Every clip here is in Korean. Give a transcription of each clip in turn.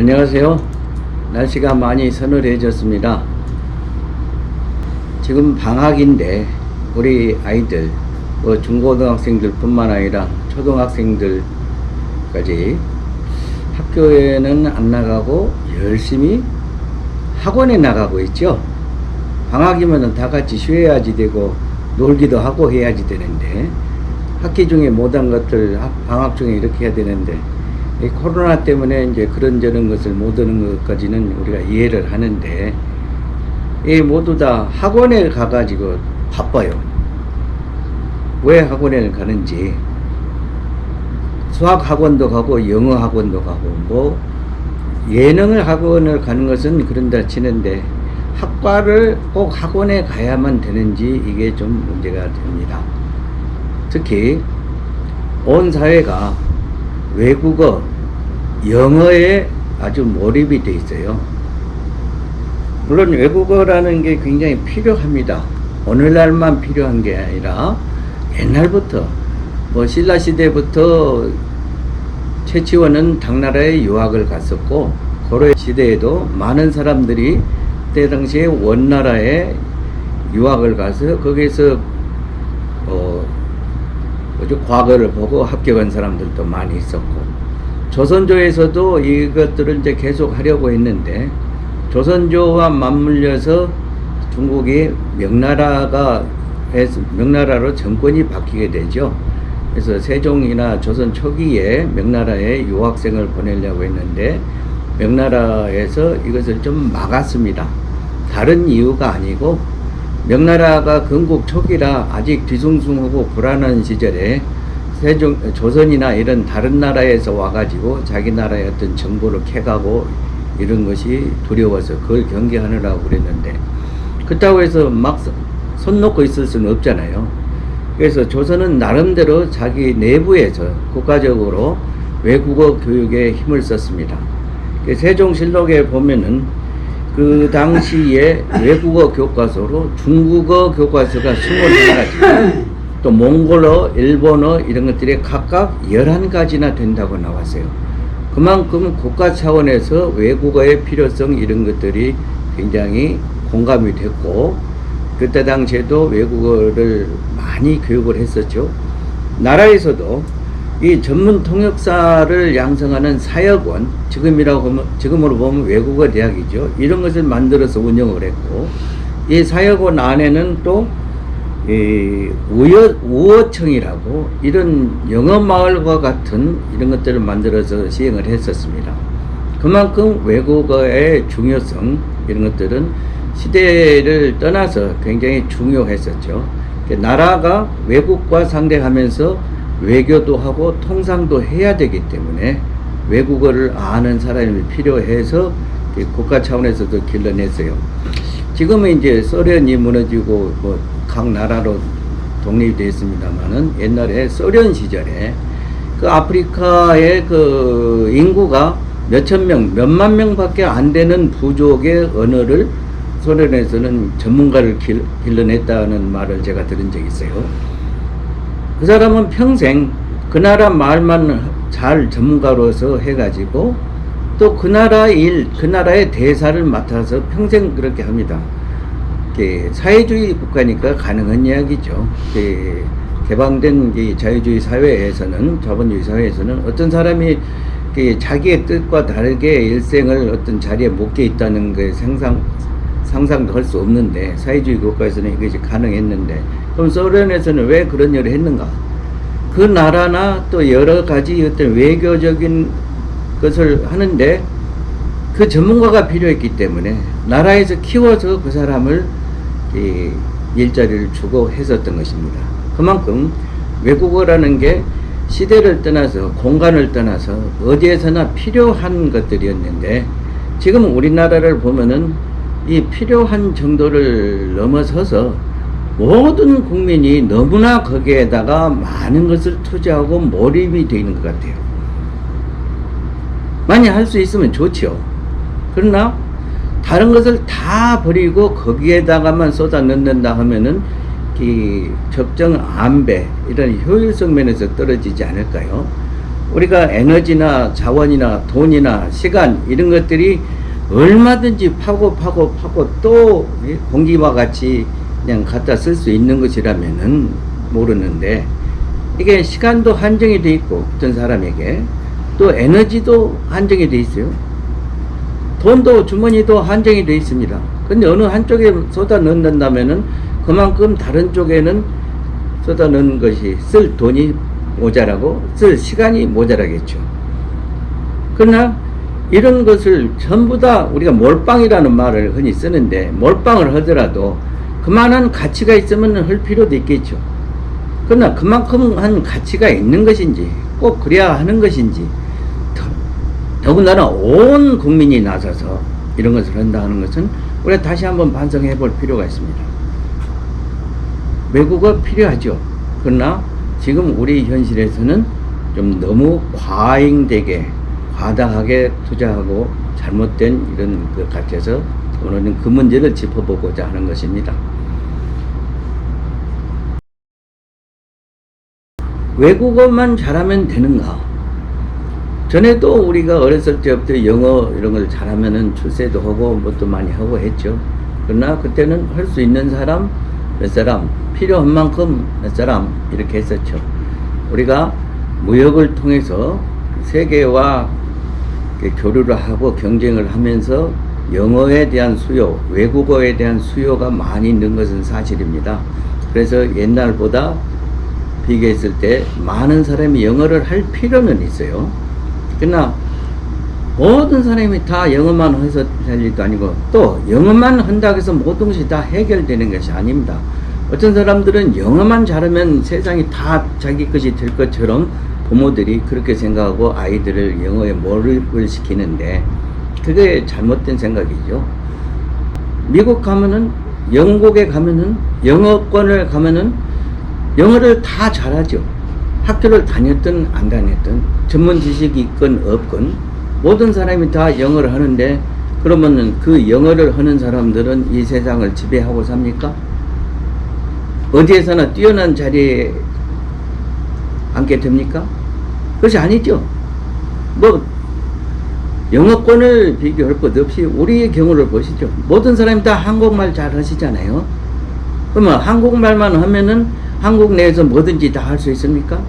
안녕하세요. 날씨가 많이 서늘해졌습니다. 지금 방학인데 우리 아이들 중고등학생들 뿐만 아니라 초등학생들까지 학교에는 안 나가고 열심히 학원에 나가고 있죠. 방학이면 다 같이 쉬어야지 되고 놀기도 하고 해야지 되는데, 학기 중에 못한 것들 방학 중에 이렇게 해야 되는데, 이 코로나 때문에 이제 그런저런 것을 못 하는 것까지는 우리가 이해를 하는데, 이 모두 다 학원에 가가지고 바빠요. 왜 학원에 가는지, 수학 학원도 가고 영어 학원도 가고 예능 학원을 가는 것은 그런다 치는데, 학과를 꼭 학원에 가야만 되는지 이게 좀 문제가 됩니다. 특히 온 사회가 외국어, 영어에 아주 몰입이 돼 있어요. 물론 외국어라는 게 굉장히 필요합니다. 오늘날만 필요한 게 아니라 옛날부터 신라 시대부터 최치원은 당나라에 유학을 갔었고, 고려 시대에도 많은 사람들이 그때 당시에 원나라에 유학을 가서 거기서 과거를 보고 합격한 사람들도 많이 있었고, 조선조에서도 이것들을 이제 계속 하려고 했는데, 조선조와 맞물려서 중국이 명나라로 정권이 바뀌게 되죠. 그래서 세종이나 조선 초기에 명나라에 유학생을 보내려고 했는데 명나라에서 이것을 좀 막았습니다. 다른 이유가 아니고, 명나라가 건국 초기라 아직 뒤숭숭하고 불안한 시절에 조선이나 이런 다른 나라에서 와가지고 자기 나라의 어떤 정보를 캐가고 이런 것이 두려워서 그걸 경계하느라고 그랬는데, 그렇다고 해서 막 손 놓고 있을 수는 없잖아요. 그래서 조선은 나름대로 자기 내부에서 국가적으로 외국어 교육에 힘을 썼습니다. 세종실록에 보면은 그 당시에 외국어 교과서로 중국어 교과서가 21가지, 또 몽골어, 일본어 이런 것들이 각각 11가지나 된다고 나왔어요. 그만큼 국가 차원에서 외국어의 필요성 이런 것들이 굉장히 공감이 됐고, 그때 당시에도 외국어를 많이 교육을 했었죠. 나라에서도 이 전문 통역사를 양성하는 사역원, 지금으로 보면 외국어 대학이죠. 이런 것을 만들어서 운영을 했고, 이 사역원 안에는 또 우어청이라고 이런 영어마을과 같은 이런 것들을 만들어서 시행을 했었습니다. 그만큼 외국어의 중요성 이런 것들은 시대를 떠나서 굉장히 중요했었죠. 나라가 외국과 상대하면서 외교도 하고 통상도 해야 되기 때문에 외국어를 아는 사람이 필요해서 국가 차원에서도 길러냈어요. 지금은 이제 소련이 무너지고 각 나라로 독립이 됐습니다만은, 옛날에 소련 시절에 그 아프리카의 그 인구가 몇천 명, 몇만 명밖에 안 되는 부족의 언어를 소련에서는 전문가를 길러냈다는 말을 제가 들은 적이 있어요. 그 사람은 평생 그 나라 말만 잘 전문가로서 해가지고 또 그 나라 그 나라의 대사를 맡아서 평생 그렇게 합니다. 사회주의 국가니까 가능한 이야기죠. 개방된 자유주의 사회에서는, 자본주의 사회에서는 어떤 사람이 자기의 뜻과 다르게 일생을 어떤 자리에 묶여 있다는 게 상상도 할 수 없는데, 사회주의 국가에서는 이것이 가능했는데, 그럼 소련에서는 왜 그런 일을 했는가? 그 나라나 또 여러 가지 어떤 외교적인 것을 하는데 그 전문가가 필요했기 때문에 나라에서 키워서 그 사람을 일자리를 주고 했었던 것입니다. 그만큼 외국어라는 게 시대를 떠나서 공간을 떠나서 어디에서나 필요한 것들이었는데, 지금 우리나라를 보면은 이 필요한 정도를 넘어서서 모든 국민이 너무나 거기에다가 많은 것을 투자하고 몰입이 되어 있는 것 같아요. 많이 할 수 있으면 좋죠. 그러나 다른 것을 다 버리고 거기에다가만 쏟아 넣는다 하면은 이 적정 안배, 이런 효율성 면에서 떨어지지 않을까요? 우리가 에너지나 자원이나 돈이나 시간 이런 것들이 얼마든지 파고 또 공기와 같이 그냥 갖다 쓸 수 있는 것이라면은 모르는데, 이게 시간도 한정이 돼 있고 어떤 사람에게 또 에너지도 한정이 돼 있어요. 돈도 주머니도 한정이 돼 있습니다. 근데 어느 한쪽에 쏟아 넣는다면은 그만큼 다른 쪽에는 쏟아 넣는 것이 쓸 돈이 모자라고 쓸 시간이 모자라겠죠. 그러나 이런 것을 전부 다 우리가 몰빵이라는 말을 흔히 쓰는데, 몰빵을 하더라도 그만한 가치가 있으면 할 필요도 있겠죠. 그러나 그만큼 한 가치가 있는 것인지, 꼭 그래야 하는 것인지, 더군다나 온 국민이 나서서 이런 것을 한다는 것은 우리가 다시 한번 반성해 볼 필요가 있습니다. 외국어 필요하죠. 그러나 지금 우리 현실에서는 좀 너무 과잉되게 과다하게 투자하고 잘못된 이런 것 같아서 오늘은 그 문제를 짚어보고자 하는 것입니다. 외국어만 잘하면 되는가? 전에도 우리가 어렸을 때부터 영어 이런 걸 잘하면은 출세도 하고 뭣도 많이 하고 했죠. 그러나 그때는 할 수 있는 사람 몇 사람, 필요한 만큼 몇 사람 이렇게 했었죠. 우리가 무역을 통해서 세계와 교류를 하고 경쟁을 하면서 영어에 대한 수요, 외국어에 대한 수요가 많이 는 것은 사실입니다. 그래서 옛날보다 비교했을 때 많은 사람이 영어를 할 필요는 있어요. 그러나 모든 사람이 다 영어만 해서 될 일도 아니고, 또 영어만 한다고 해서 모든 것이 다 해결되는 것이 아닙니다. 어떤 사람들은 영어만 잘하면 세상이 다 자기 것이 될 것처럼 부모들이 그렇게 생각하고 아이들을 영어에 몰입을 시키는데, 그게 잘못된 생각이죠. 미국 가면은, 영국에 가면은, 영어권을 가면은 영어를 다 잘하죠. 학교를 다녔든 안 다녔든, 전문 지식이 있건 없건 모든 사람이 다 영어를 하는데, 그러면은 그 영어를 하는 사람들은 이 세상을 지배하고 삽니까? 어디에서나 뛰어난 자리에 앉게 됩니까? 그것이 아니죠. 뭐 영어권을 비교할 것 없이 우리의 경우를 보시죠. 모든 사람이 다 한국말 잘 하시잖아요. 그러면 한국말만 하면은 한국 내에서 뭐든지 다 할 수 있습니까?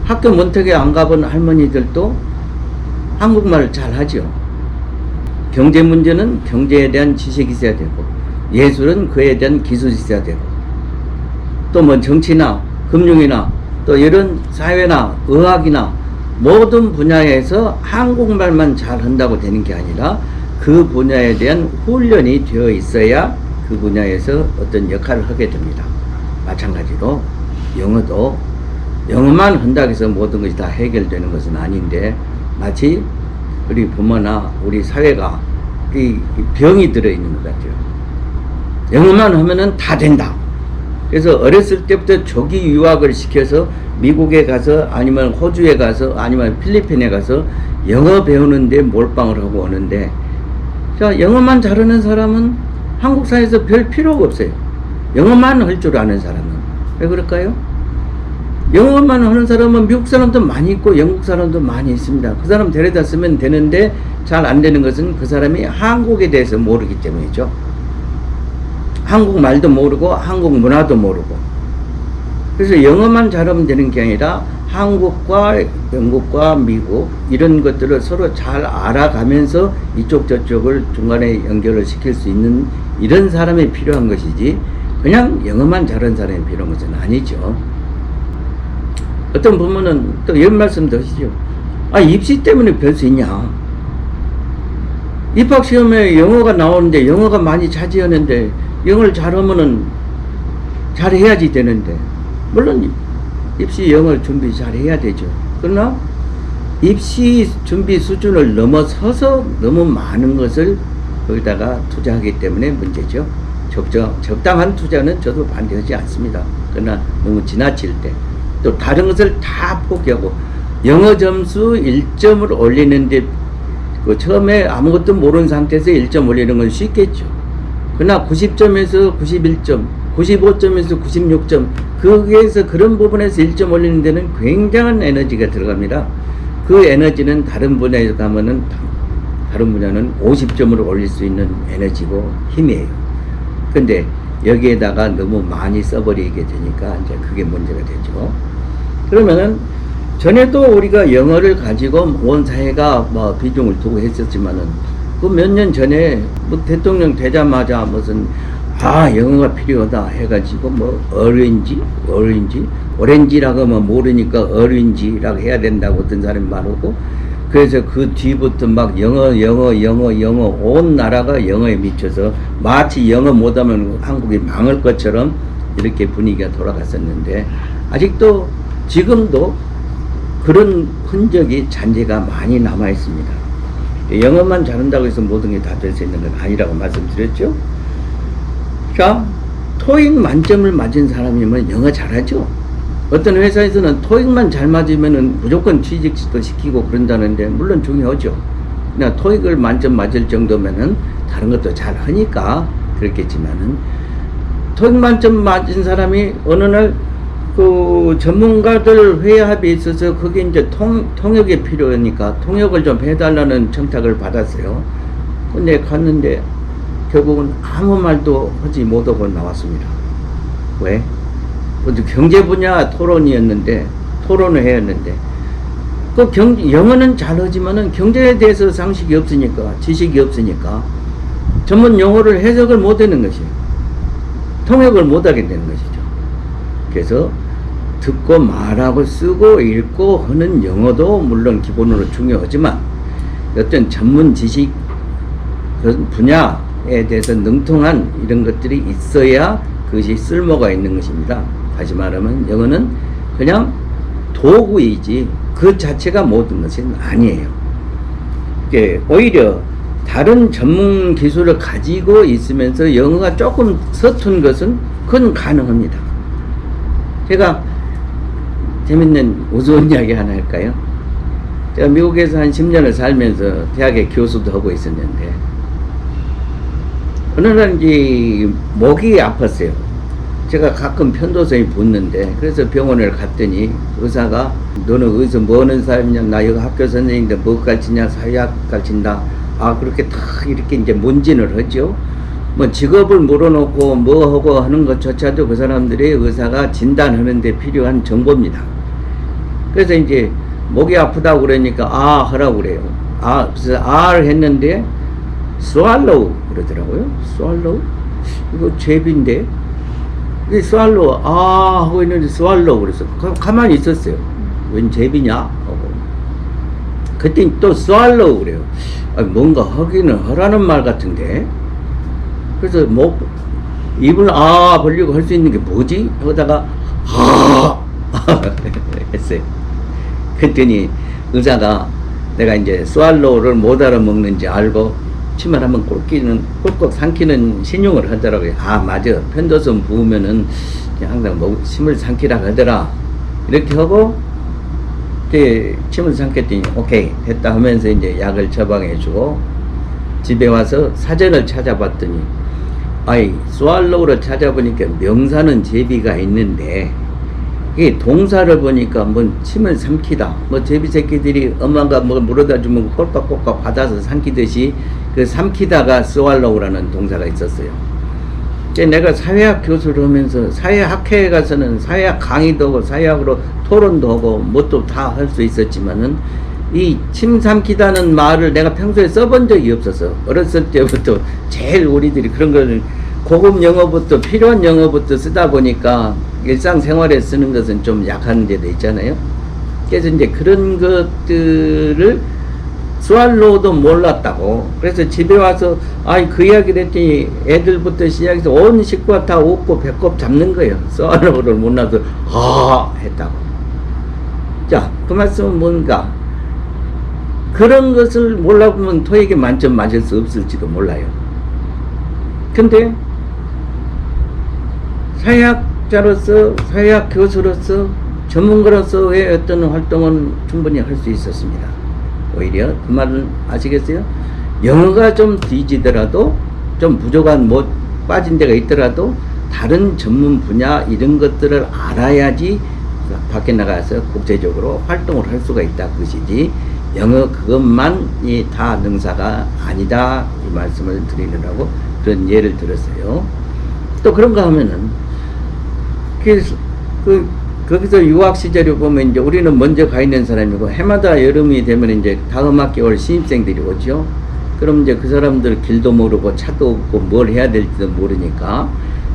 학교 문턱에 안 가본 할머니들도 한국말 잘 하죠. 경제 문제는 경제에 대한 지식이 있어야 되고, 예술은 그에 대한 기술이 있어야 되고, 또 뭐 정치나 금융이나 또 이런 사회나 의학이나 모든 분야에서 한국말만 잘 한다고 되는 게 아니라 그 분야에 대한 훈련이 되어 있어야 그 분야에서 어떤 역할을 하게 됩니다. 마찬가지로 영어도 영어만 한다고 해서 모든 것이 다 해결되는 것은 아닌데, 마치 우리 부모나 우리 사회가 이 병이 들어있는 것 같아요. 영어만 하면은 다 된다. 그래서 어렸을 때부터 조기 유학을 시켜서 미국에 가서, 아니면 호주에 가서, 아니면 필리핀에 가서 영어 배우는데 몰빵을 하고 오는데, 자, 영어만 잘하는 사람은 한국 사회에서 별 필요가 없어요. 영어만 할 줄 아는 사람은. 왜 그럴까요? 영어만 하는 사람은 미국 사람도 많이 있고 영국 사람도 많이 있습니다. 그 사람 데려다 쓰면 되는데 잘 안 되는 것은 그 사람이 한국에 대해서 모르기 때문이죠. 한국말도 모르고 한국 문화도 모르고. 그래서 영어만 잘하면 되는 게 아니라 한국과 영국과 미국 이런 것들을 서로 잘 알아가면서 이쪽 저쪽을 중간에 연결을 시킬 수 있는 이런 사람이 필요한 것이지, 그냥 영어만 잘하는 사람이 필요한 것은 아니죠. 어떤 부모는 또 이런 말씀도 하시죠. 아, 입시 때문에 별 수 있냐? 입학시험에 영어가 나오는데 영어가 많이 차지하는데 영어를 잘하면은 잘해야지 되는데, 물론 입시 영어를 준비 잘해야 되죠. 그러나 입시 준비 수준을 넘어서서 너무 많은 것을 거기다가 투자하기 때문에 문제죠. 적당한 투자는 저도 반대하지 않습니다. 그러나 너무 지나칠 때, 또 다른 것을 다 포기하고 영어 점수 1점을 올리는데, 그 처음에 아무것도 모르는 상태에서 1점 올리는 건 쉽겠죠. 그러나 90점에서 91점, 95점에서 96점 거기에서 그런 부분에서 1점 올리는 데는 굉장한 에너지가 들어갑니다. 그 에너지는 다른 분야에 가면은 다른 분야는 50점으로 올릴 수 있는 에너지고 힘이에요. 근데 여기에다가 너무 많이 써버리게 되니까 이제 그게 문제가 되죠. 그러면은 전에도 우리가 영어를 가지고 온 사회가 뭐 비중을 두고 했었지만은 그 몇 년 전에 뭐 대통령 되자마자 무슨 영어가 필요하다 해가지고 뭐 오렌지라고 하면 모르니까 어린지라고 해야 된다고 어떤 사람이 말하고, 그래서 그 뒤부터 막 영어 온 나라가 영어에 미쳐서 마치 영어 못하면 한국이 망할 것처럼 이렇게 분위기가 돌아갔었는데, 아직도 지금도 그런 흔적이 잔재가 많이 남아 있습니다. 영어만 잘한다고 해서 모든 게 다 될 수 있는 건 아니라고 말씀드렸죠. 자, 토익 만점을 맞은 사람이면 영어 잘하죠. 어떤 회사에서는 토익만 잘 맞으면은 무조건 취직도 시키고 그런다는데, 물론 중요하죠. 그냥 토익을 만점 맞을 정도면은 다른 것도 잘 하니까 그렇겠지만은, 토익 만점 맞은 사람이 어느 날 그 전문가들 회합에 있어서 그게 이제 통역이 필요하니까 통역을 좀 해달라는 청탁을 받았어요. 근데 갔는데 결국은 아무 말도 하지 못하고 나왔습니다. 왜? 경제 분야 토론이었는데, 토론을 해였는데, 영어는 잘하지만은 경제에 대해서 상식이 없으니까, 지식이 없으니까, 전문 용어를 해석을 못 하는 것이에요. 통역을 못 하게 되는 것이죠. 그래서 듣고 말하고 쓰고 읽고 하는 영어도 물론 기본으로 중요하지만, 어떤 전문 지식 분야에 대해서 능통한 이런 것들이 있어야 그것이 쓸모가 있는 것입니다. 다시 말하면 영어는 그냥 도구이지 그 자체가 모든 것은 아니에요. 오히려 다른 전문 기술을 가지고 있으면서 영어가 조금 서툰 것은 그건 가능합니다. 제가 재밌는 우스운 이야기 하나 할까요? 제가 미국에서 한 10년을 살면서 대학에 교수도 하고 있었는데, 어느 날 이제 목이 아팠어요. 제가 가끔 편도선이 붓는데, 그래서 병원을 갔더니 의사가 너는 어디서 뭐 하는 사람이냐, 나 여기 학교 선생님인데 뭐 가르치냐, 사회학 가르친다. 그렇게 다 이렇게 이제 문진을 하죠. 뭐 직업을 물어놓고 뭐 하고 하는 것조차도 그 사람들이 의사가 진단하는데 필요한 정보입니다. 그래서 이제 목이 아프다고 그러니까 하라고 그래요. 그래서 했는데 swallow 그러더라고요. swallow? 이거 제비인데? 이 swallow, 하고 있는데 swallow 그래서 가만히 있었어요. 웬 제비냐? 하고. 그때 또 swallow 그래요. 뭔가 하기는 하라는 말 같은데? 그래서 입을 벌리고 할 수 있는 게 뭐지? 하다가 했어요. 그랬더니 의사가 내가 이제 swallow를 못 알아먹는지 알고 침을 한번 꼴꺽 삼키는 신용을 하더라고요. 맞아. 편도선 부으면은 항상 침을 삼키라 하더라. 이렇게 하고 침을 삼켰더니 오케이 됐다 하면서 이제 약을 처방해주고, 집에 와서 사전을 찾아봤더니 swallow를 찾아보니까 명사는 제비가 있는데, 이게 동사를 보니까 뭐 침을 삼키다, 뭐 제비 새끼들이 엄마가 뭐 물어다 주면 꼴깍꼴깍 받아서 삼키듯이 그 삼키다가 swallow라는 동사가 있었어요. 내가 사회학 교수를 하면서 사회학회에 가서는 사회학 강의도 하고 사회학으로 토론도 하고 뭣도 다 할 수 있었지만은, 이 침 삼키다는 말을 내가 평소에 써본 적이 없어서, 어렸을 때부터 제일 우리들이 그런 거를 고급 영어부터 필요한 영어부터 쓰다 보니까 일상생활에 쓰는 것은 좀 약한 데도 있잖아요. 그래서 이제 그런 것들을 swallow도 몰랐다고. 그래서 집에 와서 그 이야기를 했더니 애들부터 시작해서 온 식구가 다 웃고 배꼽 잡는 거예요. swallow를 몰라서 했다고. 자, 그 말씀은 뭔가, 그런 것을 몰라보면 토익에 만점 맞을 수 없을지도 몰라요. 근데 사회학자로서, 사회학 교수로서, 전문가로서의 어떤 활동은 충분히 할 수 있었습니다. 오히려 그 말은 아시겠어요? 영어가 좀 뒤지더라도, 좀 부족한 빠진 데가 있더라도 다른 전문 분야 이런 것들을 알아야지 밖에 나가서 국제적으로 활동을 할 수가 있다 그것이지 영어 그것만이 다 능사가 아니다 이 말씀을 드리느라고 그런 예를 들었어요. 또 그런가 하면은 거기서 유학 시절에 보면 이제 우리는 먼저 가 있는 사람이고 해마다 여름이 되면 이제 다음 학기 올 신입생들이 오죠. 그럼 이제 그 사람들 길도 모르고 차도 없고 뭘 해야 될지도 모르니까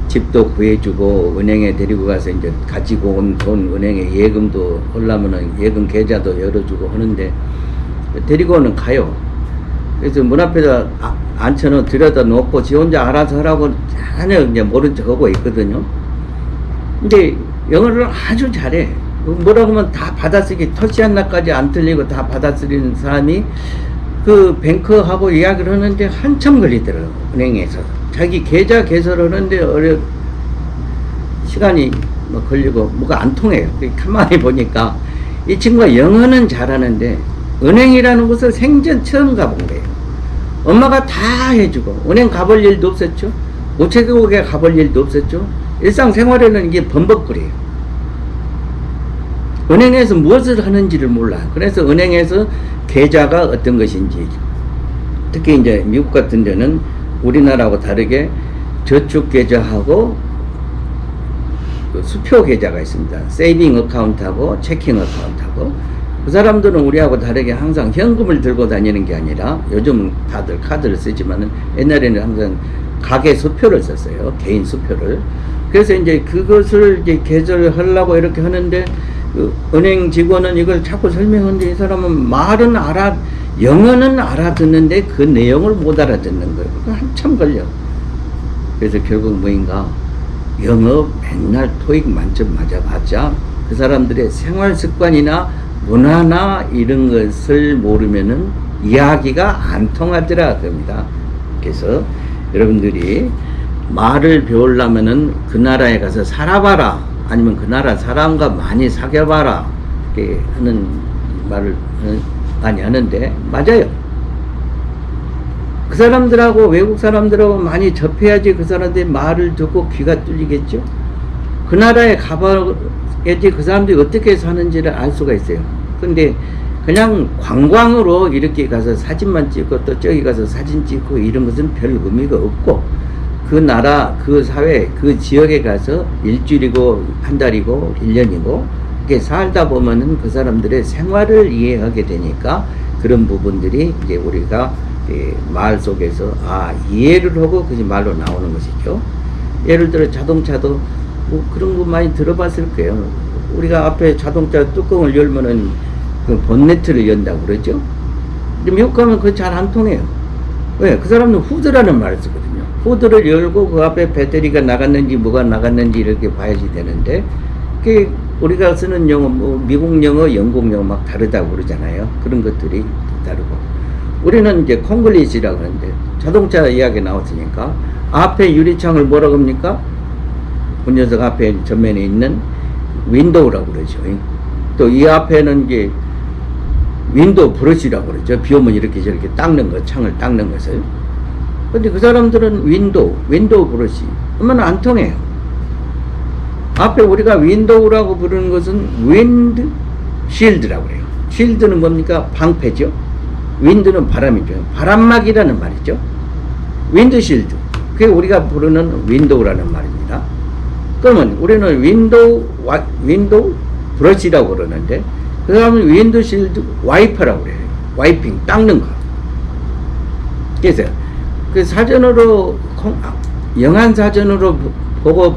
집도 구해주고 은행에 데리고 가서 이제 가지고 온 돈 은행에 예금도 하려면은 예금 계좌도 열어주고 하는데 데리고 오는 가요. 그래서 문 앞에다 앉혀놓 들여다 놓고 지 혼자 알아서 하라고 전혀 이제 모른 척 하고 있거든요. 근데 영어를 아주 잘해. 뭐라고 하면 다 받아쓰기 터치 하나까지 안 틀리고 다 받아쓰리는 사람이 그 뱅크하고 이야기를 하는데 한참 걸리더라고. 은행에서 자기 계좌 개설하는데 시간이 뭐 걸리고 뭐가 안 통해요. 가만히 보니까 이 친구가 영어는 잘하는데 은행이라는 곳을 생전 처음 가본 거예요. 엄마가 다 해주고 은행 가볼 일도 없었죠. 우체국에 가볼 일도 없었죠. 일상생활에는 이게 범벅거려요. 은행에서 무엇을 하는지를 몰라요. 그래서 은행에서 계좌가 어떤 것인지, 특히 이제 미국 같은 데는 우리나라하고 다르게 저축 계좌하고 그 수표 계좌가 있습니다. 세이빙 어카운트하고 체킹 어카운트하고, 그 사람들은 우리하고 다르게 항상 현금을 들고 다니는 게 아니라, 요즘 다들 카드를 쓰지만은 옛날에는 항상 가계 수표를 썼어요. 개인 수표를. 그래서 이제 그것을 이제 계좌하려고 이렇게 하는데, 그 은행 직원은 이걸 자꾸 설명하는데 이 사람은 말은 영어는 알아듣는데 그 내용을 못 알아듣는 거예요. 한참 걸려. 그래서 결국 뭐인가, 영어 맨날 토익 만점 맞아봤자 그 사람들의 생활 습관이나 문화나 이런 것을 모르면은 이야기가 안 통하더라 그럽니다. 그래서 여러분들이 말을 배우려면은 그 나라에 가서 살아봐라, 아니면 그 나라 사람과 많이 사귀어봐라, 이렇게 하는 말을 많이 하는데 맞아요. 그 사람들하고, 외국 사람들하고 많이 접해야지 그 사람들이 말을 듣고 귀가 뚫리겠죠. 그 나라에 가봐야지 그 사람들이 어떻게 사는지를 알 수가 있어요. 근데 그냥 관광으로 이렇게 가서 사진만 찍고 또 저기 가서 사진 찍고 이런 것은 별 의미가 없고, 그 나라, 그 사회, 그 지역에 가서 일주일이고 한 달이고 1년이고 이렇게 살다 보면은 그 사람들의 생활을 이해하게 되니까 그런 부분들이 이제 우리가 말 속에서 이해를 하고 그게 말로 나오는 것이죠. 예를 들어 자동차도 뭐 그런 거 많이 들어봤을 거예요. 우리가 앞에 자동차 뚜껑을 열면은 그 본네트를 연다고 그러죠. 근데 미국 가면 그거 잘 안 통해요. 왜? 그 사람은 후드라는 말을 쓰거든요. 후드를 열고 그 앞에 배터리가 나갔는지 뭐가 나갔는지 이렇게 봐야지 되는데, 그게 우리가 쓰는 영어, 뭐 미국 영어, 영국 영어 막 다르다고 그러잖아요. 그런 것들이 다르고. 우리는 이제 콩글리시라고 하는데, 자동차 이야기 나왔으니까 앞에 유리창을 뭐라고 합니까? 운전석 앞에 전면에 있는 윈도우라고 그러죠. 또 이 앞에는 이제 윈도우 브러쉬라고 그러죠. 비 오면 이렇게 저렇게 닦는 거, 창을 닦는 것을. 근데 그 사람들은 윈도우 브러쉬 하면 안 통해요. 앞에 우리가 윈도우라고 부르는 것은 윈드 쉴드라고 그래요. 쉴드는 뭡니까? 방패죠. 윈드는 바람이죠. 바람막이라는 말이죠. 윈드 쉴드. 그게 우리가 부르는 윈도우라는 말입니다. 그러면 우리는 윈도우 브러쉬라고 그러는데, 그 다음에 윈드 쉴드 와이퍼라고 그래요. 와이핑, 닦는 거. 그래서 그 사전으로, 영한 사전으로 보고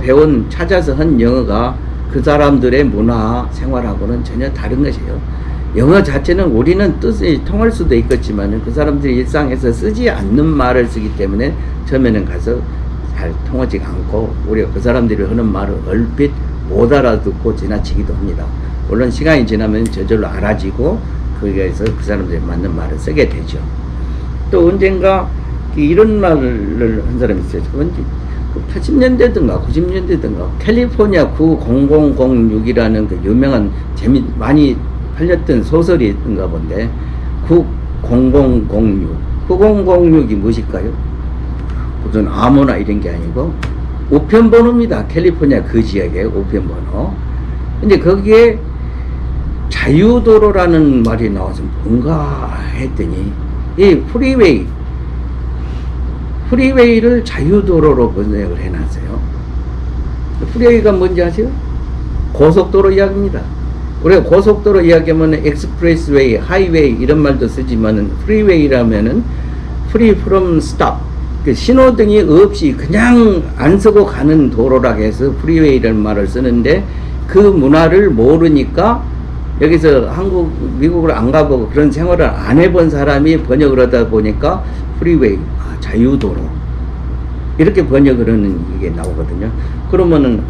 찾아서 한 영어가 그 사람들의 문화 생활하고는 전혀 다른 것이에요. 영어 자체는 우리는 뜻이 통할 수도 있겠지만 그 사람들이 일상에서 쓰지 않는 말을 쓰기 때문에 처음에는 가서 잘 통하지 않고 우리가 그 사람들이 하는 말을 얼핏 못 알아듣고 지나치기도 합니다. 물론 시간이 지나면 저절로 알아지고 거기에서 그 사람들이 맞는 말을 쓰게 되죠. 또 언젠가 이런 말을 한 사람이 있어요. 언제 80년대든가 90년대든가 캘리포니아 90006이라는 그 유명한 많이 팔렸던 소설이 있던가 본데, 9006 9006이 무엇일까요? 무슨 암호나 이런 게 아니고 우편번호입니다. 캘리포니아 그 지역의 우편번호. 근데 거기에 자유도로라는 말이 나와서 뭔가 했더니 이 프리웨이를 자유도로로 번역을 해놨어요. 프리웨이가 뭔지 아세요? 고속도로 이야기입니다. 우리가 고속도로 이야기하면 엑스프레스웨이, 하이웨이 이런 말도 쓰지만은 프리웨이라면은 free from stop, 그 신호등이 없이 그냥 안 서고 가는 도로라고 해서 프리웨이라는 말을 쓰는데, 그 문화를 모르니까 여기서 미국을 안 가보고 그런 생활을 안 해본 사람이 번역을 하다 보니까 프리웨이, 자유도로 이렇게 번역을 하는 이게 나오거든요. 그러면은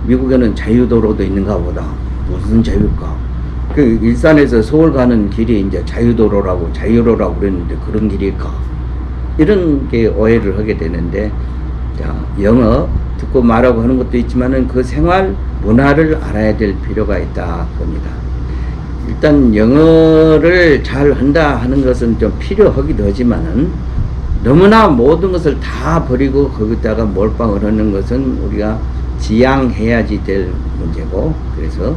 미국에는 자유도로도 있는가 보다. 무슨 자유일까? 그 일산에서 서울 가는 길이 이제 자유도로라고 그랬는데 그런 길일까? 이런 게 오해를 하게 되는데, 자, 영어 듣고 말하고 하는 것도 있지만은 그 생활 문화를 알아야 될 필요가 있다 겁니다. 일단 영어를 잘 한다 하는 것은 좀 필요하기도 하지만은 너무나 모든 것을 다 버리고 거기다가 몰빵을 하는 것은 우리가 지양해야지 될 문제고, 그래서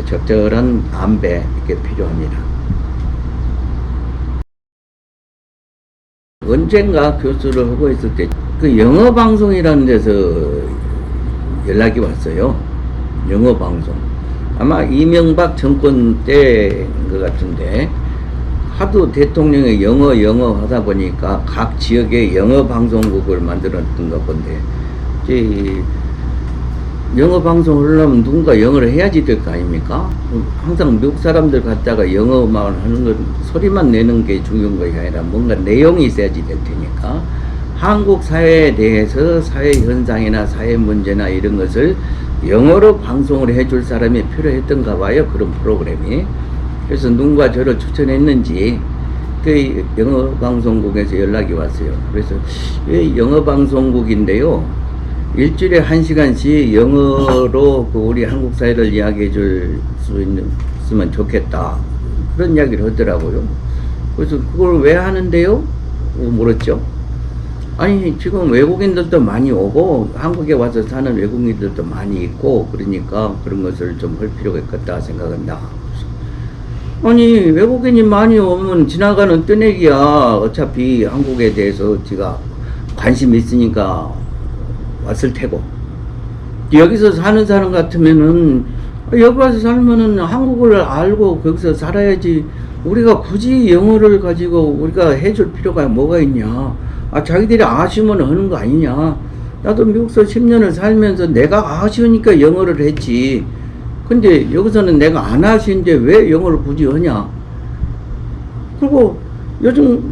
적절한 안배 이게 필요합니다. 언젠가 교수를 하고 있을 때 그 영어 방송이라는 데서 연락이 왔어요. 영어 방송. 아마 이명박 정권 때인 것 같은데, 하도 대통령이 영어 하다 보니까 각 지역에 영어 방송국을 만들었던 것 건데, 이제 영어 방송을 하려면 누군가 영어를 해야지 될 거 아닙니까? 항상 미국 사람들 갖다가 영어만 하는 건 소리만 내는 게 중요한 것이 아니라 뭔가 내용이 있어야지 될 테니까, 한국 사회에 대해서 사회 현상이나 사회 문제나 이런 것을 영어로 방송을 해줄 사람이 필요했던가 봐요. 그런 프로그램이. 그래서 누군가 저를 추천했는지 그 영어 방송국에서 연락이 왔어요. 그래서 영어 방송국인데요, 일주일에 1시간씩 영어로 그 우리 한국 사회를 이야기해 줄 수 있으면 좋겠다, 그런 이야기를 하더라고요. 그래서 그걸 왜 하는데요? 물었죠. 아니, 지금 외국인들도 많이 오고 한국에 와서 사는 외국인들도 많이 있고 그러니까 그런 것을 좀 할 필요가 있겠다 생각한다. 아니, 외국인이 많이 오면 지나가는 뜨내기야. 어차피 한국에 대해서 지가 관심 있으니까 왔을 테고, 여기서 사는 사람 같으면은 여기 와서 살면은 한국어를 알고 거기서 살아야지, 우리가 굳이 영어를 가지고 우리가 해줄 필요가 뭐가 있냐. 자기들이 아쉬우면 하는 거 아니냐. 나도 미국에서 10년을 살면서 내가 아쉬우니까 영어를 했지. 근데 여기서는 내가 안 아쉬운데 왜 영어를 굳이 하냐. 그리고 요즘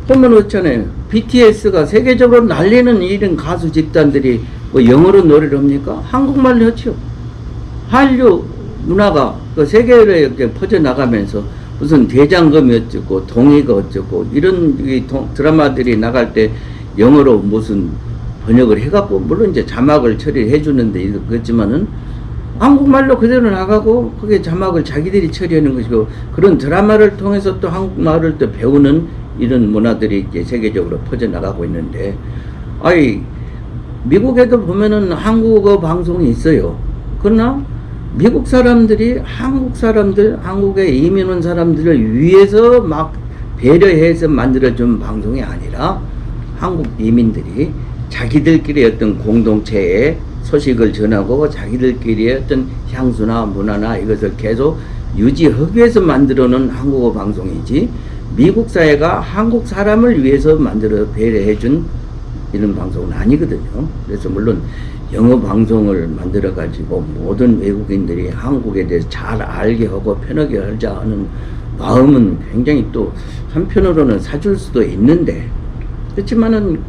보면 그렇잖아요. BTS가 세계적으로 날리는 이런 가수 집단들이 뭐 영어로 노래를 합니까? 한국말로 하죠. 한류 문화가 그 세계로 이렇게 퍼져나가면서 무슨 대장금이 어쩌고 동의가 어쩌고 이런 드라마들이 나갈 때 영어로 무슨 번역을 해갖고, 물론 이제 자막을 처리해 주는데 그렇지만은 한국말로 그대로 나가고 그게 자막을 자기들이 처리하는 것이고, 그런 드라마를 통해서 또 한국말을 또 배우는 이런 문화들이 이제 세계적으로 퍼져나가고 있는데, 미국에도 보면은 한국어 방송이 있어요. 그러나 미국 사람들이 한국에 이민 온 사람들을 위해서 막 배려해서 만들어준 방송이 아니라, 한국 이민들이 자기들끼리 어떤 공동체의 소식을 전하고 자기들끼리의 어떤 향수나 문화나 이것을 계속 유지하기 위해서 만들어 놓은 한국어 방송이지, 미국 사회가 한국 사람을 위해서 만들어 배려해준 이런 방송은 아니거든요. 그래서 물론 영어 방송을 만들어 가지고 모든 외국인들이 한국에 대해서 잘 알게 하고 편하게 하자 하는 마음은 굉장히 또 한편으로는 사줄 수도 있는데, 그렇지만은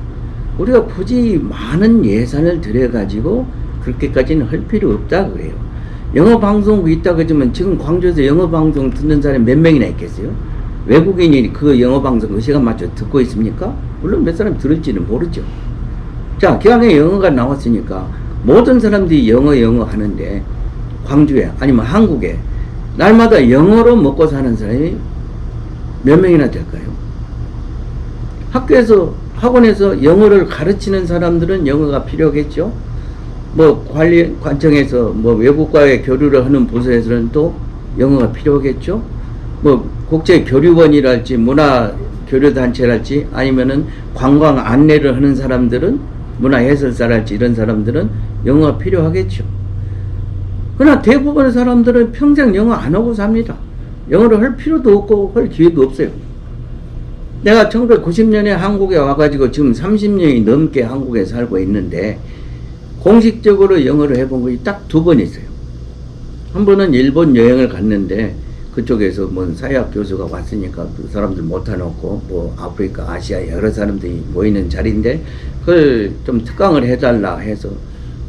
우리가 굳이 많은 예산을 들여 가지고 그렇게까지는 할 필요 없다 그래요. 영어 방송국 있다 그러지만 지금 광주에서 영어 방송 듣는 사람이 몇 명이나 있겠어요? 외국인이 그 영어 방송 그 시간 맞춰 듣고 있습니까? 물론 몇 사람 들을지는 모르죠. 자, 기왕에 영어가 나왔으니까 모든 사람들이 영어 하는데, 광주에 아니면 한국에 날마다 영어로 먹고 사는 사람이 몇 명이나 될까요? 학교에서 학원에서 영어를 가르치는 사람들은 영어가 필요하겠죠. 뭐 관리 관청에서 뭐 외국과의 교류를 하는 부서에서는 또 영어가 필요하겠죠. 뭐 국제 교류원이랄지 문화 교류 단체랄지 아니면은 관광 안내를 하는 사람들은 문화 해설사랄지 이런 사람들은 영어가 필요하겠죠. 그러나 대부분의 사람들은 평생 영어 안 하고 삽니다. 영어를 할 필요도 없고 할 기회도 없어요. 내가 1990년에 한국에 와가지고 지금 30년이 넘게 한국에 살고 있는데 공식적으로 영어를 해본 것이 딱 2번 있어요. 한 번은 일본 여행을 갔는데 그쪽에서 뭐 사회학 교수가 왔으니까 그 사람들 못해놓고 뭐 아프리카, 아시아 여러 사람들이 모이는 자리인데 그걸 좀 특강을 해달라 해서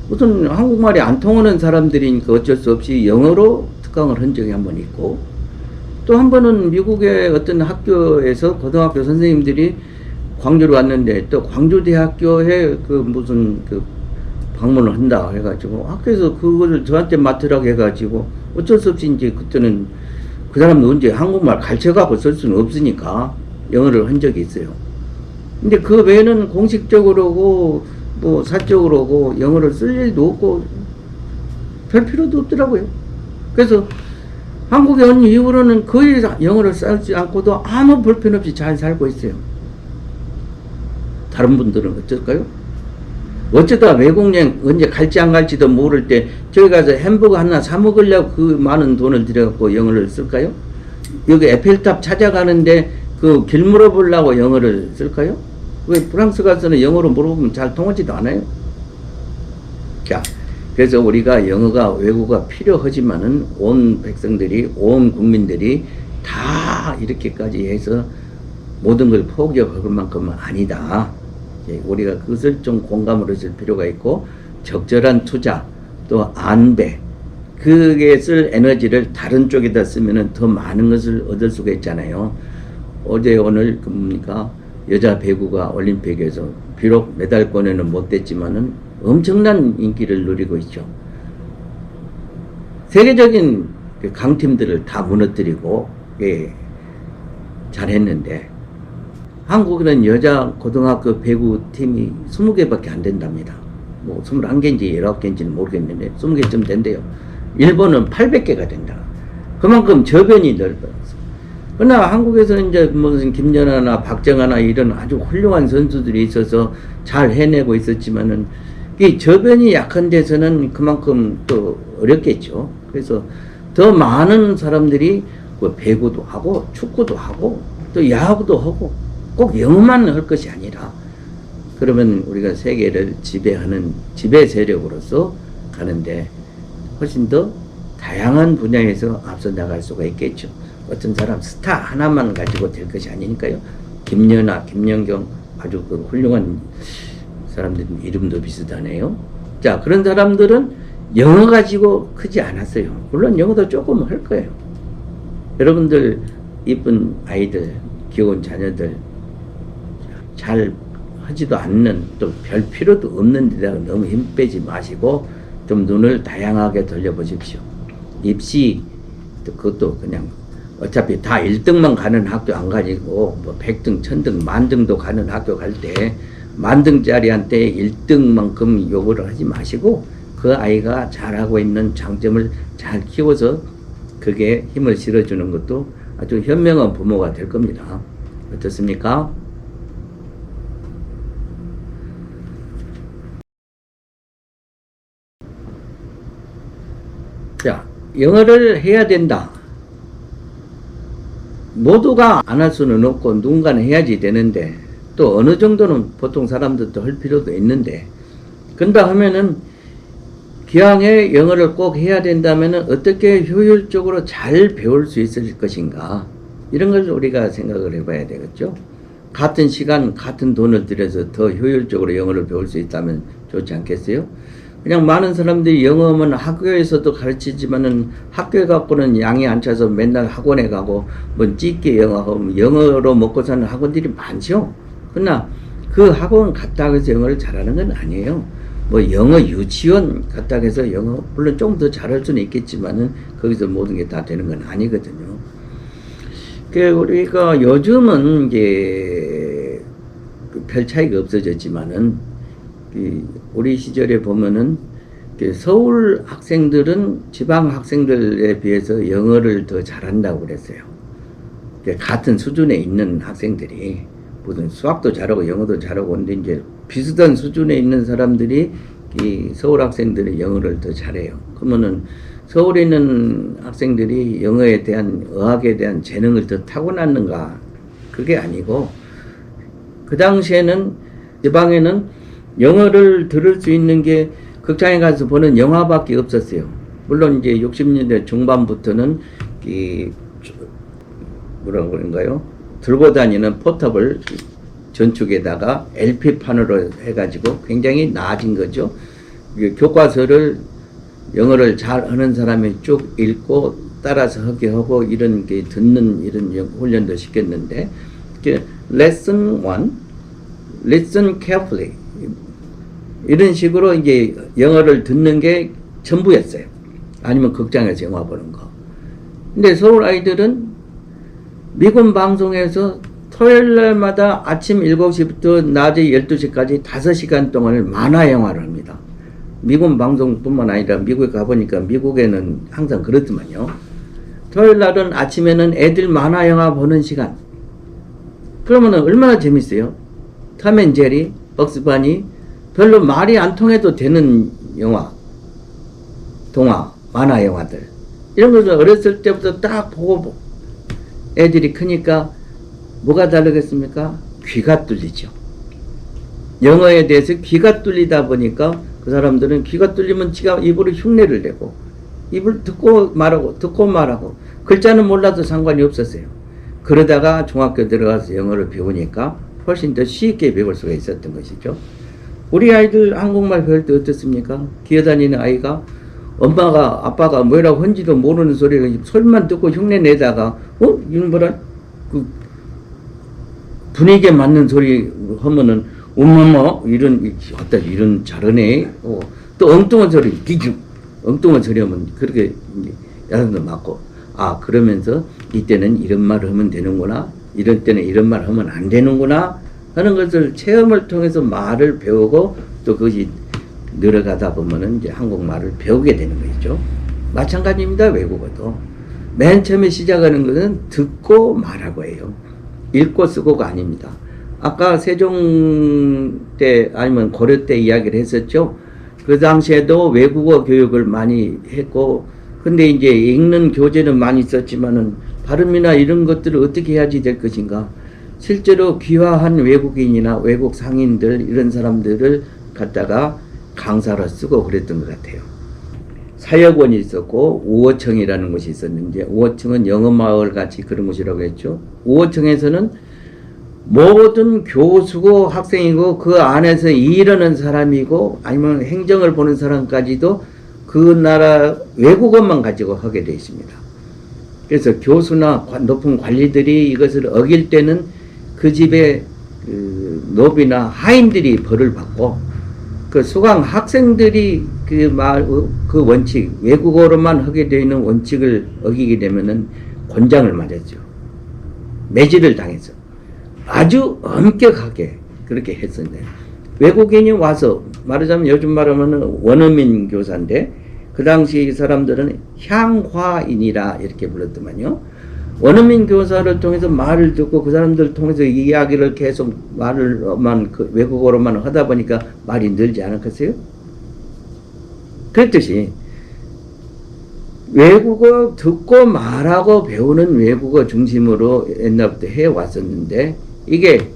무슨 한국말이 안 통하는 사람들이니까 어쩔 수 없이 영어로 특강을 한 적이 한 번 있고 또 한 번은 미국의 어떤 학교에서 고등학교 선생님들이 광주로 왔는데 또 광주대학교에 그 무슨 그 방문을 한다 해가지고 학교에서 그거를 저한테 맡으라고 해가지고 어쩔 수 없이 이제 그때는 그 사람도 언제 한국말 가르쳐가고 쓸 수는 없으니까 영어를 한 적이 있어요. 근데 그 외에는 공식적으로고 뭐 사적으로고 영어를 쓸 일도 없고 별 필요도 없더라고요. 그래서 한국에 온 이후로는 거의 영어를 쓰지 않고도 아무 불편 없이 잘 살고 있어요. 다른 분들은 어쩔까요? 어쩌다 외국 여행 언제 갈지 안 갈지도 모를 때 저기 가서 햄버거 하나 사 먹으려고 그 많은 돈을 들여갖고 영어를 쓸까요? 여기 에펠탑 찾아가는데 그 길 물어보려고 영어를 쓸까요? 왜 프랑스 가서는 영어로 물어보면 잘 통하지도 않아요. 자, 그래서 우리가 영어가 외국어가 필요하지만은 온 백성들이 온 국민들이 다 이렇게까지 해서 모든 걸 포기할 만큼은 아니다. 우리가 그것을 좀 공감을 해줄 필요가 있고 적절한 투자 또 안배 그게 쓸 에너지를 다른 쪽에다 쓰면은 더 많은 것을 얻을 수가 있잖아요. 어제 오늘 뭡니까 여자 배구가 올림픽에서 비록 메달권에는 못 됐지만은 엄청난 인기를 누리고 있죠. 세계적인 강팀들을 다 무너뜨리고 잘했는데 한국에는 여자 고등학교 배구 팀이 20개밖에 안 된답니다. 뭐 21개인지 19개인지는 모르겠는데 20개쯤 된대요. 일본은 800개가 된다. 그만큼 저변이 넓어요. 그러나 한국에서는 이제 무슨 김연아나 박정아나 이런 아주 훌륭한 선수들이 있어서 잘 해내고 있었지만은 이 저변이 약한 데서는 그만큼 또 어렵겠죠. 그래서 더 많은 사람들이 그 배구도 하고 축구도 하고 또 야구도 하고 꼭 영어만 할 것이 아니라 그러면 우리가 세계를 지배하는 지배 세력으로서 가는데 훨씬 더 다양한 분야에서 앞서 나갈 수가 있겠죠. 어떤 사람 스타 하나만 가지고 될 것이 아니니까요. 김연아, 김연경 아주 그 훌륭한 사람들 이름도 비슷하네요. 자, 그런 사람들은 영어 가지고 크지 않았어요. 물론 영어도 조금 할 거예요. 여러분들 이쁜 아이들, 귀여운 자녀들 잘 하지도 않는 또 별 필요도 없는 데다가 너무 힘 빼지 마시고 좀 눈을 다양하게 돌려보십시오. 입시 그것도 그냥 어차피 다 1등만 가는 학교 안 가지고 뭐 100등, 1000등, 만등도 가는 학교 갈 때 만등짜리한테 1등만큼 요구를 하지 마시고 그 아이가 잘하고 있는 장점을 잘 키워서 그게 힘을 실어주는 것도 아주 현명한 부모가 될 겁니다. 어떻습니까? 자, 영어를 해야 된다. 모두가 안 할 수는 없고 누군가는 해야지 되는데 또 어느 정도는 보통 사람들도 할 필요도 있는데 그런다 하면은 기왕에 영어를 꼭 해야 된다면은 어떻게 효율적으로 잘 배울 수 있을 것인가 이런 걸 우리가 생각을 해봐야 되겠죠. 같은 시간 같은 돈을 들여서 더 효율적으로 영어를 배울 수 있다면 좋지 않겠어요? 그냥 많은 사람들이 영어는 학교에서도 가르치지만은 학교에 갖고는 양이 안 차서 맨날 학원에 가고 뭐 찌개 영어하고 영어로 먹고 사는 학원들이 많죠. 그러나 그 학원 갔다 해서 영어를 잘하는 건 아니에요. 뭐 영어 유치원 갔다 해서 영어 물론 좀 더 잘할 수는 있겠지만은 거기서 모든 게 다 되는 건 아니거든요. 그 우리가 요즘은 이제 별 차이가 없어졌지만은 우리 시절에 보면은 서울 학생들은 지방 학생들에 비해서 영어를 더 잘한다고 그랬어요. 같은 수준에 있는 학생들이 무슨 수학도 잘하고 영어도 잘하고 근데 이제 비슷한 수준에 있는 사람들이 이 서울 학생들이 영어를 더 잘해요. 그러면은 서울에 있는 학생들이 영어에 대한 어학에 대한 재능을 더 타고났는가? 그게 아니고 그 당시에는 지방에는 영어를 들을 수 있는 게 극장에 가서 보는 영화밖에 없었어요. 물론 이제 60년대 중반부터는 이 뭐라고 그런가요? 들고 다니는 포터블 전축에다가 LP판으로 해가지고 굉장히 나아진 거죠. 교과서를 영어를 잘 하는 사람이 쭉 읽고 따라서 하게 하고 이런 게 듣는 이런 훈련도 시켰는데 lesson 1, listen carefully 이런 식으로 이제 영어를 듣는 게 전부였어요. 아니면 극장에서 영화 보는 거. 근데 서울 아이들은 미군 방송에서 토요일 날마다 아침 7시부터 낮에 12시까지 5시간 동안을 만화 영화를 합니다. 미군 방송뿐만 아니라 미국에 가보니까 미국에는 항상 그렇더만요. 토요일 날은 아침에는 애들 만화 영화 보는 시간. 그러면은 얼마나 재밌어요? 톰 앤 제리, 벅스바니 별로 말이 안 통해도 되는 영화, 동화, 만화 영화들 이런 것을 어렸을 때부터 딱 보고 애들이 크니까 뭐가 다르겠습니까? 귀가 뚫리죠. 영어에 대해서 귀가 뚫리다 보니까 그 사람들은 귀가 뚫리면 지가 입으로 흉내를 내고 입을 듣고 말하고 글자는 몰라도 상관이 없었어요. 그러다가 중학교 들어가서 영어를 배우니까 훨씬 더 쉽게 배울 수가 있었던 것이죠. 우리 아이들 한국말 배울 때 어떻습니까? 기어다니는 아이가 엄마가 아빠가 뭐라고 한지도 모르는 소리만 듣고 흉내 내다가 이런 뭐라 그 분위기에 맞는 소리 하면은 엄마 이런 잘하네. 또 엉뚱한 소리 엉뚱한 소리 하면 그렇게 야단도 맞고 그러면서 이때는 이런 말을 하면 되는구나 이럴 때는 이런 말 하면 안 되는구나 하는 것을 체험을 통해서 말을 배우고 또 그것이 늘어가다 보면은 이제 한국말을 배우게 되는 거죠. 마찬가지입니다. 외국어도 맨 처음에 시작하는 것은 듣고 말하고 해요. 읽고 쓰고가 아닙니다. 아까 세종 때 아니면 고려 때 이야기를 했었죠. 그 당시에도 외국어 교육을 많이 했고 근데 이제 읽는 교재는 많이 썼지만은 발음이나 이런 것들을 어떻게 해야지 될 것인가. 실제로 귀화한 외국인이나 외국 상인들 이런 사람들을 갖다가 강사로 쓰고 그랬던 것 같아요. 사역원이 있었고 우어청이라는 곳이 있었는데 우어청은 영어마을 같이 그런 곳이라고 했죠. 우어청에서는 모든 교수고 학생이고 그 안에서 일하는 사람이고 아니면 행정을 보는 사람까지도 그 나라 외국어만 가지고 하게 되어 있습니다. 그래서 교수나 높은 관리들이 이것을 어길 때는 그 집의 노비나 하인들이 벌을 받고 그 수강 학생들이 그 원칙 외국어로만 하게 되어 있는 원칙을 어기게 되면은 권장을 맞았죠. 매질을 당해서 아주 엄격하게 그렇게 했었는데 외국인이 와서 말하자면 요즘 말하면 원어민 교사인데 그 당시 이 사람들은 향화인이라 이렇게 불렀더만요. 원어민 교사를 통해서 말을 듣고 그 사람들 통해서 이야기를 계속 말을만 외국어로만 하다 보니까 말이 늘지 않았겠어요? 그랬듯이 외국어 듣고 말하고 배우는 외국어 중심으로 옛날부터 해왔었는데 이게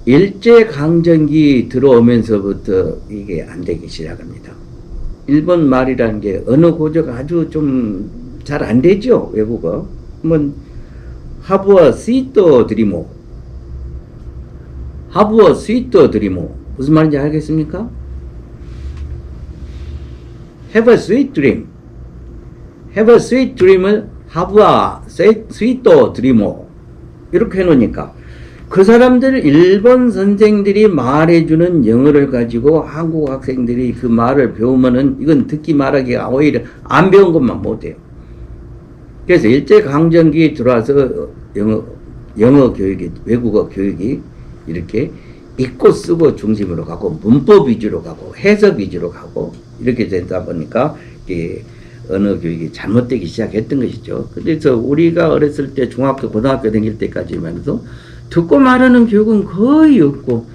일제강점기 들어오면서부터 이게 안 되기 시작합니다. 일본 말이라는 게 언어 구조가 아주 좀 잘 안 되죠. 외국어. 한번 하부어 스위트 드리모 무슨 말인지 알겠습니까? Have a sweet dream. Have a sweet dream을 하부어 스위트 드리모 이렇게 해놓으니까 그 사람들 일본 선생들이 말해주는 영어를 가지고 한국 학생들이 그 말을 배우면은 이건 듣기 말하기가 오히려 안 배운 것만 못해요. 그래서 일제강점기 들어와서 영어 교육이 외국어 교육이 이렇게 읽고 쓰고 중심으로 가고 문법 위주로 가고 해석 위주로 가고 이렇게 되다 보니까 이게 언어 교육이 잘못되기 시작했던 것이죠. 그래서 우리가 어렸을 때 중학교 고등학교 다닐 때까지만 해도 듣고 말하는 교육은 거의 없고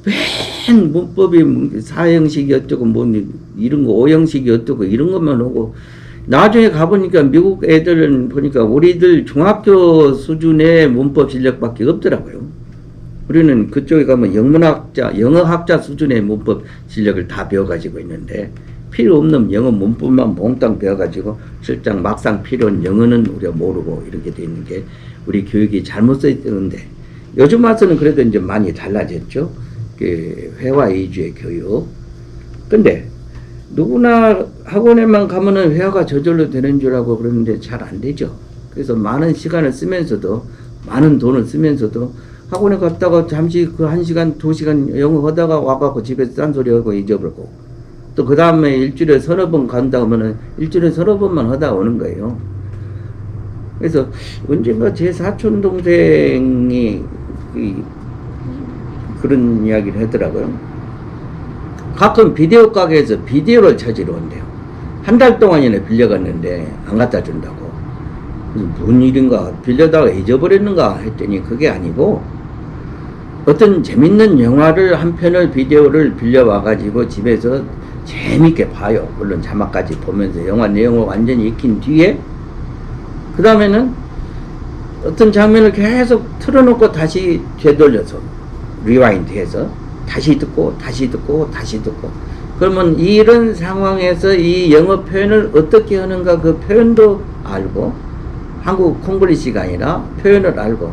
맨 문법이 사형식이 어쩌고 뭐 이런 거 오형식이 어쩌고 이런 것만 오고 나중에 가보니까 미국 애들은 보니까 우리들 중학교 수준의 문법 실력밖에 없더라고요. 우리는 그쪽에 가면 영문학자, 영어학자 수준의 문법 실력을 다 배워가지고 있는데 필요 없는 영어 문법만 몽땅 배워가지고 실장 막상 필요한 영어는 우리가 모르고 이렇게 돼 있는 게 우리 교육이 잘못되는데 요즘 와서는 그래도 이제 많이 달라졌죠. 그 회화 위주의 교육. 근데 누구나 학원에만 가면은 회화가 저절로 되는 줄 알고 그러는데 잘 안 되죠. 그래서 많은 시간을 쓰면서도 많은 돈을 쓰면서도 학원에 갔다가 잠시 그 1시간, 2시간 영어 하다가 와갖고 집에서 딴소리하고 잊어버리고 또 그 다음에 일주일에 서너 번 간다 하면은 일주일에 서너 번만 하다 오는 거예요. 그래서 언젠가 제 사촌 동생이 그런 이야기를 하더라고요. 가끔 비디오 가게에서 비디오를 찾으러 온대요. 한 달 동안이나 빌려갔는데 안 갖다 준다고. 무슨 일인가 빌려다가 잊어버렸는가 했더니 그게 아니고 어떤 재밌는 영화를 한 편을 비디오를 빌려와가지고 집에서 재밌게 봐요. 물론 자막까지 보면서 영화 내용을 완전히 익힌 뒤에 그 다음에는 어떤 장면을 계속 틀어놓고 다시 되돌려서 리와인드해서 다시 듣고 다시 듣고 다시 듣고 그러면 이런 상황에서 이 영어 표현을 어떻게 하는가 그 표현도 알고 한국 콩글리시가 아니라 표현을 알고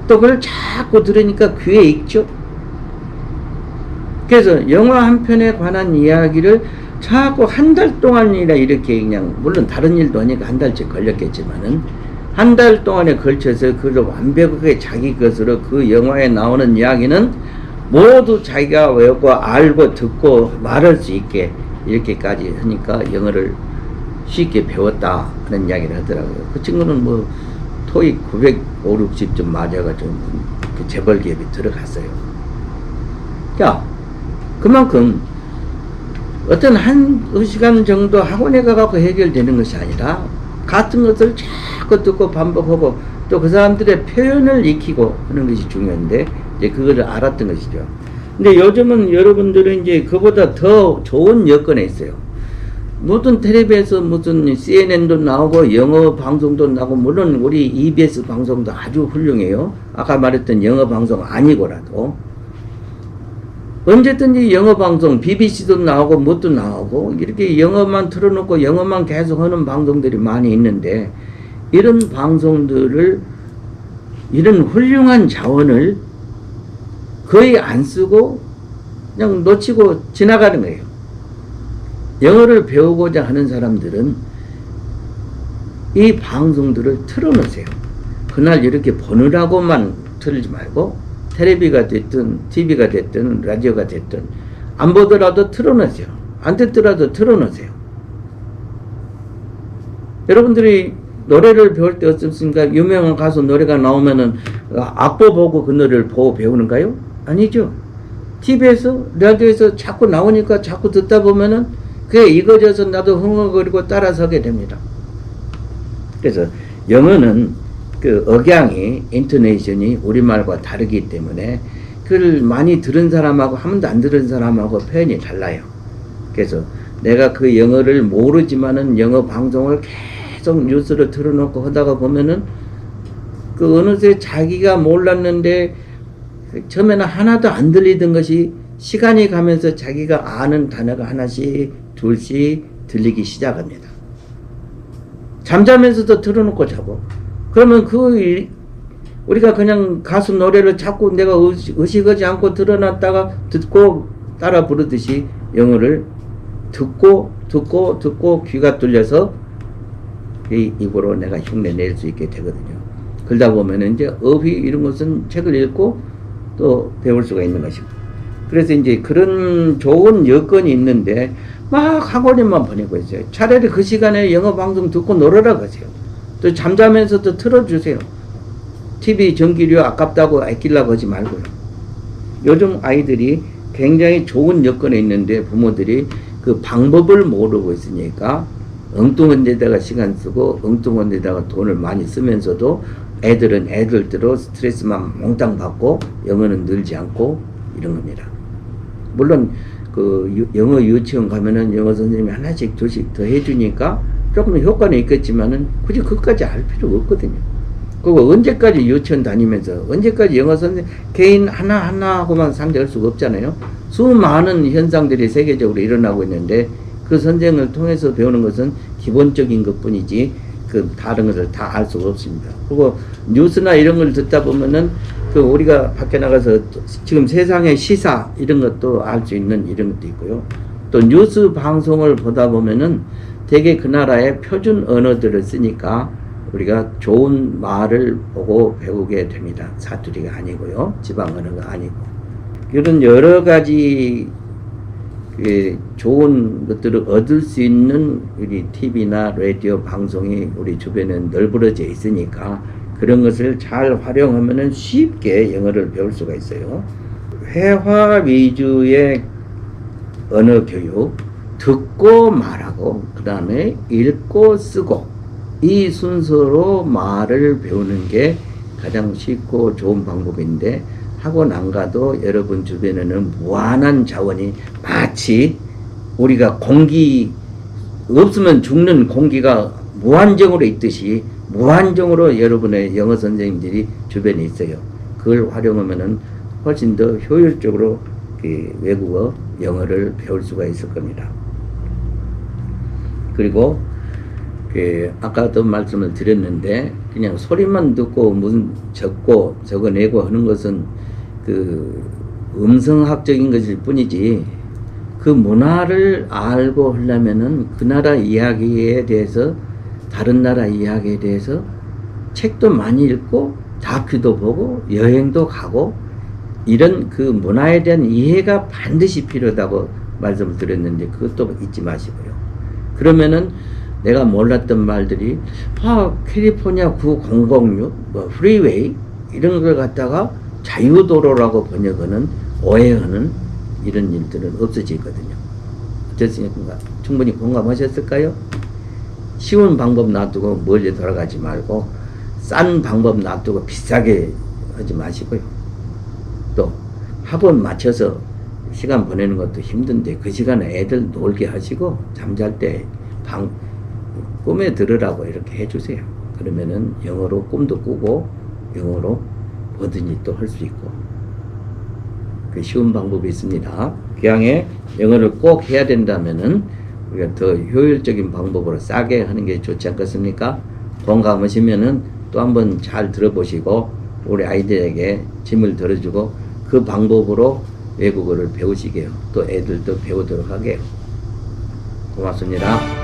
또 그걸 자꾸 들으니까 귀에 익죠. 그래서 영화 한 편에 관한 이야기를 자꾸 한 달 동안이나 이렇게 그냥 물론 다른 일도 하니까 한 달씩 걸렸겠지만은 한 달 동안에 걸쳐서 그걸 완벽하게 자기 것으로 그 영화에 나오는 이야기는 모두 자기가 외우고 알고 듣고 말할 수 있게 이렇게까지 하니까 영어를 쉽게 배웠다 하는 이야기를 하더라고요. 그 친구는 뭐 토익 950, 60점 맞아가지고 그 재벌 기업에 들어갔어요. 자, 그만큼 어떤 한 시간 정도 학원에 가갖고 해결되는 것이 아니라 같은 것을 자꾸 듣고 반복하고 또 그 사람들의 표현을 익히고 하는 것이 중요한데 이제 그거를 알았던 것이죠. 근데 요즘은 여러분들은 이제 그보다 더 좋은 여건에 있어요. 모든 텔레비에서 무슨 CNN도 나오고 영어 방송도 나오고 물론 우리 EBS 방송도 아주 훌륭해요. 아까 말했던 영어 방송 아니고라도 언제든지 영어 방송 BBC도 나오고 뭣도 나오고 이렇게 영어만 틀어놓고 영어만 계속 하는 방송들이 많이 있는데 이런 방송들을 이런 훌륭한 자원을 거의 안 쓰고 그냥 놓치고 지나가는 거예요. 영어를 배우고자 하는 사람들은 이 방송들을 틀어놓으세요. 그날 이렇게 보느라고만 틀지 말고 텔레비가 됐든 TV가 됐든 라디오가 됐든 안 보더라도 틀어놓으세요. 안 듣더라도 틀어놓으세요. 여러분들이 노래를 배울 때 어떻습니까? 유명한 가수 노래가 나오면은 악보 보고 그 노래를 보고 배우는가요? 아니죠. TV에서 라디오에서 자꾸 나오니까 자꾸 듣다 보면은 그게 익어져서 나도 흥얼거리고 따라서게 됩니다. 그래서 영어는 그 억양이 인토네이션이 우리말과 다르기 때문에 그걸 많이 들은 사람하고 한 번도 안 들은 사람하고 표현이 달라요. 그래서 내가 그 영어를 모르지만은 영어 방송을 계속 뉴스를 틀어놓고 하다가 보면은 그 어느새 자기가 몰랐는데 처음에는 하나도 안 들리던 것이 시간이 가면서 자기가 아는 단어가 하나씩 둘씩 들리기 시작합니다. 잠자면서도 틀어놓고 자고 그러면 우리가 그냥 가수 노래를 자꾸 내가 의식하지 않고 틀어놨다가 듣고 따라 부르듯이 영어를 듣고 귀가 뚫려서 입으로 내가 흉내 낼 수 있게 되거든요. 그러다 보면 이제 어휘 이런 것은 책을 읽고 또 배울 수가 있는 것입니다. 그래서 이제 그런 좋은 여건이 있는데 막 학원에만 보내고 있어요. 차라리 그 시간에 영어 방송 듣고 놀으라 그러세요. 또 잠자면서도 틀어주세요. TV 전기료 아깝다고 아끼려고 하지 말고요. 요즘 아이들이 굉장히 좋은 여건에 있는데 부모들이 그 방법을 모르고 있으니까 엉뚱한 데다가 시간 쓰고 엉뚱한 데다가 돈을 많이 쓰면서도 애들은 애들대로 스트레스만 몽땅 받고 영어는 늘지 않고 이런 겁니다. 물론 그 영어 유치원 가면은 영어 선생님이 하나씩 둘씩 더 해주니까 조금 효과는 있겠지만은 굳이 그것까지 할 필요가 없거든요. 그리고 언제까지 유치원 다니면서 언제까지 영어 선생님 개인 하나하나하고만 상대할 수가 없잖아요. 수많은 현상들이 세계적으로 일어나고 있는데 그 선생을 통해서 배우는 것은 기본적인 것 뿐이지 그 다른 것을 다 알 수가 없습니다. 그리고 뉴스나 이런 걸 듣다 보면은 그 우리가 밖에 나가서 지금 세상의 시사 이런 것도 알 수 있는 이런 것도 있고요. 또 뉴스 방송을 보다 보면은 되게 그 나라의 표준 언어들을 쓰니까 우리가 좋은 말을 보고 배우게 됩니다. 사투리가 아니고요. 지방 언어가 아니고. 이런 여러 가지 좋은 것들을 얻을 수 있는 우리 TV나 라디오 방송이 우리 주변에 널브러져 있으니까 그런 것을 잘 활용하면 쉽게 영어를 배울 수가 있어요. 회화 위주의 언어 교육, 듣고 말하고 그 다음에 읽고 쓰고 이 순서로 말을 배우는 게 가장 쉽고 좋은 방법인데 학원 안 가도 여러분 주변에는 무한한 자원이 마치 우리가 공기 없으면 죽는 공기가 무한정으로 있듯이 무한정으로 여러분의 영어 선생님들이 주변에 있어요. 그걸 활용하면은 훨씬 더 효율적으로 외국어 영어를 배울 수가 있을 겁니다. 그리고 아까도 말씀을 드렸는데 그냥 소리만 듣고 무슨 적어내고 하는 것은 그 음성학적인 것일 뿐이지 그 문화를 알고 하려면은 그 나라 이야기에 대해서 다른 나라 이야기에 대해서 책도 많이 읽고 다큐도 보고 여행도 가고 이런 그 문화에 대한 이해가 반드시 필요하다고 말씀을 드렸는데 그것도 잊지 마시고요. 그러면은 내가 몰랐던 말들이 캘리포니아 9006 뭐 프리웨이 이런 걸 갖다가 자유도로라고 번역하는 오해하는 이런 일들은 없어지거든요. 어떻습니까? 충분히 공감하셨을까요? 쉬운 방법 놔두고 멀리 돌아가지 말고 싼 방법 놔두고 비싸게 하지 마시고요. 또 학원 맞춰서 시간 보내는 것도 힘든데 그 시간에 애들 놀게 하시고 잠잘 때 꿈에 들으라고 이렇게 해주세요. 그러면은 영어로 꿈도 꾸고 영어로 뭐든지 또 할 수 있고 그 쉬운 방법이 있습니다. 기왕에 영어를 꼭 해야 된다면은 우리가 더 효율적인 방법으로 싸게 하는 게 좋지 않겠습니까? 공감하시면은 또 한번 잘 들어보시고 우리 아이들에게 짐을 덜어주고 그 방법으로 외국어를 배우시게요. 또 애들도 배우도록 하게요. 고맙습니다.